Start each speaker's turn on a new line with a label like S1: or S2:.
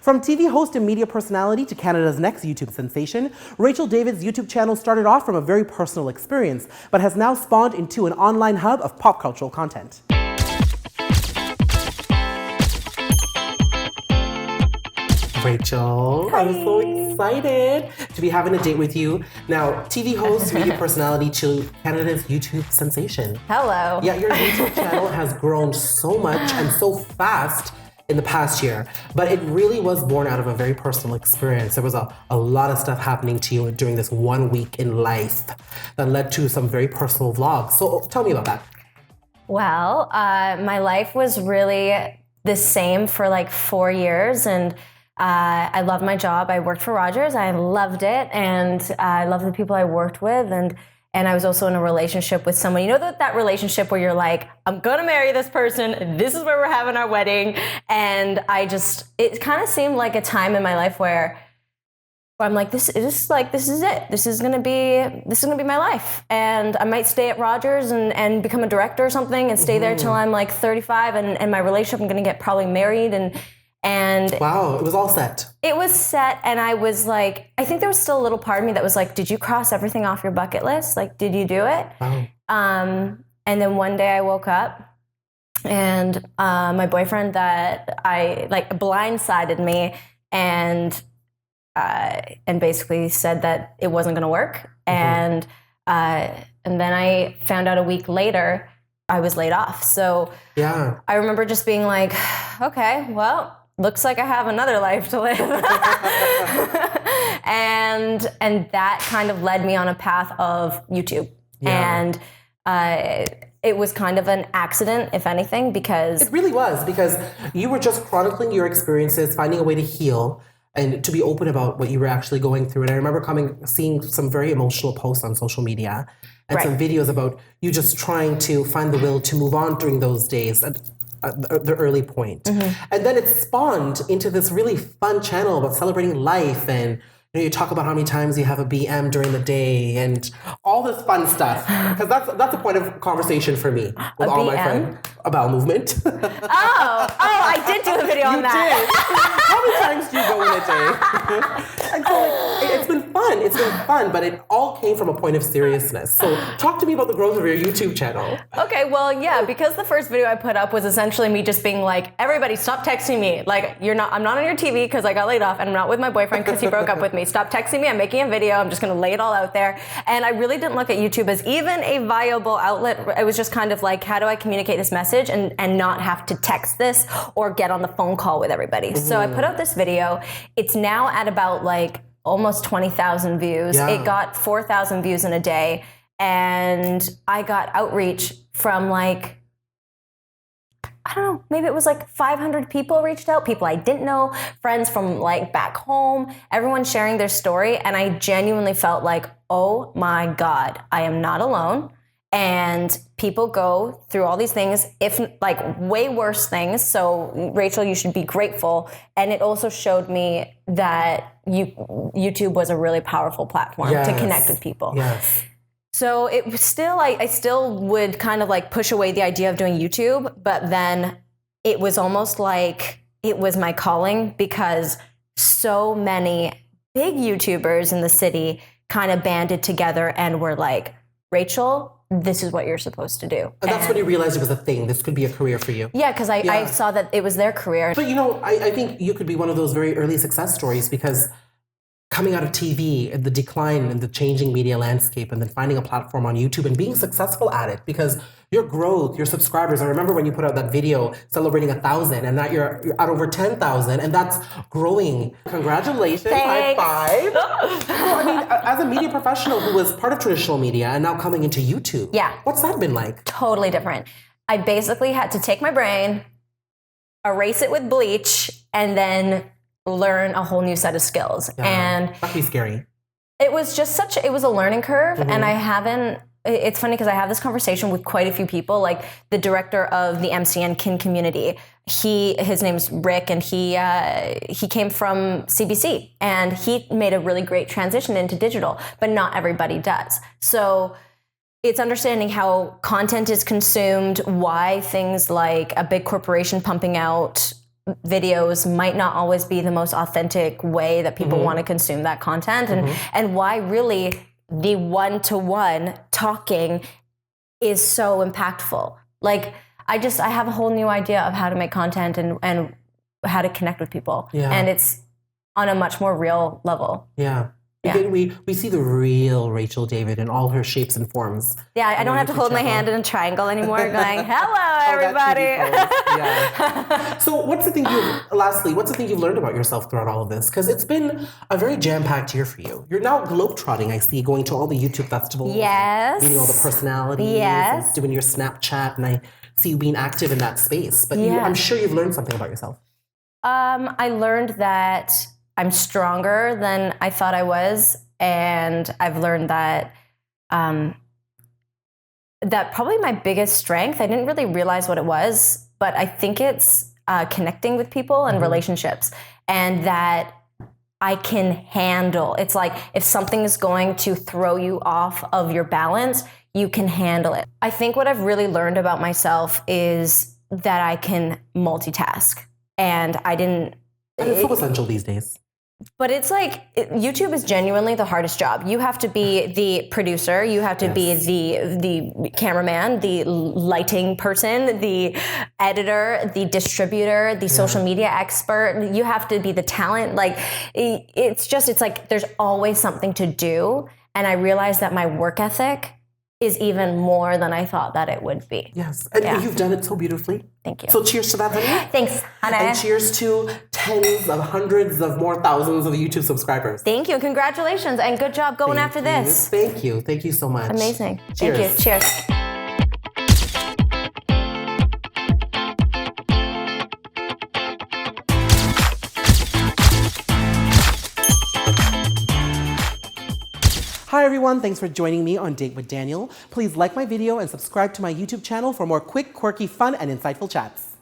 S1: From TV host and media personality to Canada's next YouTube sensation, Rachel David's YouTube channel started off from a very personal experience, but has now spawned into an online hub of pop cultural content. Rachel,
S2: Hi.
S1: I'm so excited to be having a date with you. Now, TV host, media personality to Canada's YouTube sensation.
S2: Hello.
S1: Yeah, your YouTube channel has grown so much and so fast in the past year, but it really was born out of a very personal experience. There was a lot of stuff happening to you during this 1 week in life that led to some very personal vlogs. So tell me about that.
S2: Well, my life was really the same for like 4 years, and I loved my job. I worked for Rogers. I loved it, and I loved the people I worked with, and I was also in a relationship with someone. You know that relationship where you're like, I'm gonna marry this person. This is where we're having our wedding, and it kind of seemed like a time in my life where I'm like, this is it. This is gonna be my life, and I might stay at Rogers and become a director or something, and stay there till I'm like 35, and my relationship, I'm gonna get probably married and
S1: wow, it was all set.
S2: It was set, and I was like, I think there was still a little part of me that was like, did you cross everything off your bucket list? Like, did you do it?
S1: Wow.
S2: And then one day I woke up, and my boyfriend that I like blindsided me and basically said that it wasn't going to work. And then I found out a week later I was laid off. So
S1: yeah,
S2: I remember just being like, okay, well, looks like I have another life to live. and that kind of led me on a path of YouTube. Yeah. And it was kind of an accident, if anything, because
S1: it really was, because you were just chronicling your experiences, finding a way to heal and to be open about what you were actually going through. And I remember seeing some very emotional posts on social media and some videos about you just trying to find the will to move on during those days at the early point. And then it spawned into this really fun channel about celebrating life, and you talk about how many times you have a BM during the day and all this fun stuff. Because that's a point of conversation for me with all my friends. A bowel movement.
S2: Oh, I did do a video on that.
S1: You did. How many times do you go in a day? And so it's been fun. It's been fun, but it all came from a point of seriousness. So talk to me about the growth of your YouTube channel.
S2: Okay, well, yeah, because the first video I put up was essentially me just being like, everybody stop texting me. Like, I'm not on your TV because I got laid off, and I'm not with my boyfriend because he broke up with me. Stop texting me. I'm making a video. I'm just going to lay it all out there. And I really didn't look at YouTube as even a viable outlet. It was just kind of like, how do I communicate this message and not have to text this or get on the phone call with everybody? So I put out this video. It's now at about like almost 20,000 views.
S1: Yeah.
S2: It got 4,000 views in a day. And I got outreach from like, I don't know, maybe it was like 500 people reached out, people I didn't know, friends from like back home, everyone sharing their story. And I genuinely felt like, oh my God, I am not alone. And people go through all these things, if like way worse things. So Rachel, you should be grateful. And it also showed me that YouTube was a really powerful platform to connect with people.
S1: Yes.
S2: So it was still, I still would kind of like push away the idea of doing YouTube, but then it was almost like it was my calling, because so many big YouTubers in the city kind of banded together and were like, Rachel, this is what you're supposed to do.
S1: And that's when you realized it was a thing. This could be a career for you.
S2: Yeah, because I saw that it was their career.
S1: But I think you could be one of those very early success stories, because coming out of TV, the decline and the changing media landscape, and then finding a platform on YouTube and being successful at it, because your growth, your subscribers, I remember when you put out that video celebrating 1,000, and now you're at over 10,000, and that's growing. Congratulations.
S2: Thanks.
S1: High five. So, I mean, as a media professional who was part of traditional media and now coming into YouTube, what's that been like?
S2: Totally different. I basically had to take my brain, erase it with bleach, and then learn a whole new set of skills. And
S1: that'd be scary.
S2: It was just it was a learning curve. And it's funny because I have this conversation with quite a few people, like the director of the MCN Kin community. His name's Rick, and he came from CBC, and he made a really great transition into digital, but not everybody does. So it's understanding how content is consumed, why things like a big corporation pumping out videos might not always be the most authentic way that people want to consume that content, and why really the one-to-one talking is so impactful. Like, I have a whole new idea of how to make content and how to connect with people. Yeah. And it's on a much more real level.
S1: Yeah. Yeah. We see the real Rachel David in all her shapes and forms.
S2: Yeah, I don't have to hold my hand in a triangle anymore going, hello, everybody.
S1: Yeah. So what's the thing you've learned about yourself throughout all of this? Because it's been a very jam-packed year for you. You're now globetrotting, I see, going to all the YouTube festivals.
S2: Yes.
S1: Meeting all the personalities.
S2: Yes.
S1: And doing your Snapchat, and I see you being active in that space. But I'm sure you've learned something about yourself. I
S2: learned that I'm stronger than I thought I was, and I've learned that that probably my biggest strength, I didn't really realize what it was, but I think it's connecting with people and relationships, and that I can handle. It's like if something is going to throw you off of your balance, you can handle it. I think what I've really learned about myself is that I can multitask, and I didn't.
S1: It's so essential these days.
S2: But it's like, YouTube is genuinely the hardest job. You have to be the producer, you have to be the cameraman, the lighting person, the editor, the distributor, the social media expert. You have to be the talent. Like, it's like there's always something to do. And I realized that my work ethic is even more than I thought that it would be.
S1: Yes, and you've done it so beautifully.
S2: Thank you.
S1: So cheers to that, honey.
S2: Thanks, honey.
S1: And cheers to tens of hundreds of more thousands of YouTube subscribers.
S2: Thank you. Congratulations, and good job going after this.
S1: Thank you. Thank you so much.
S2: Amazing.
S1: Cheers.
S2: Thank you. Cheers.
S1: Hi everyone, thanks for joining me on Date with Daniel. Please like my video and subscribe to my YouTube channel for more quick, quirky, fun, and insightful chats.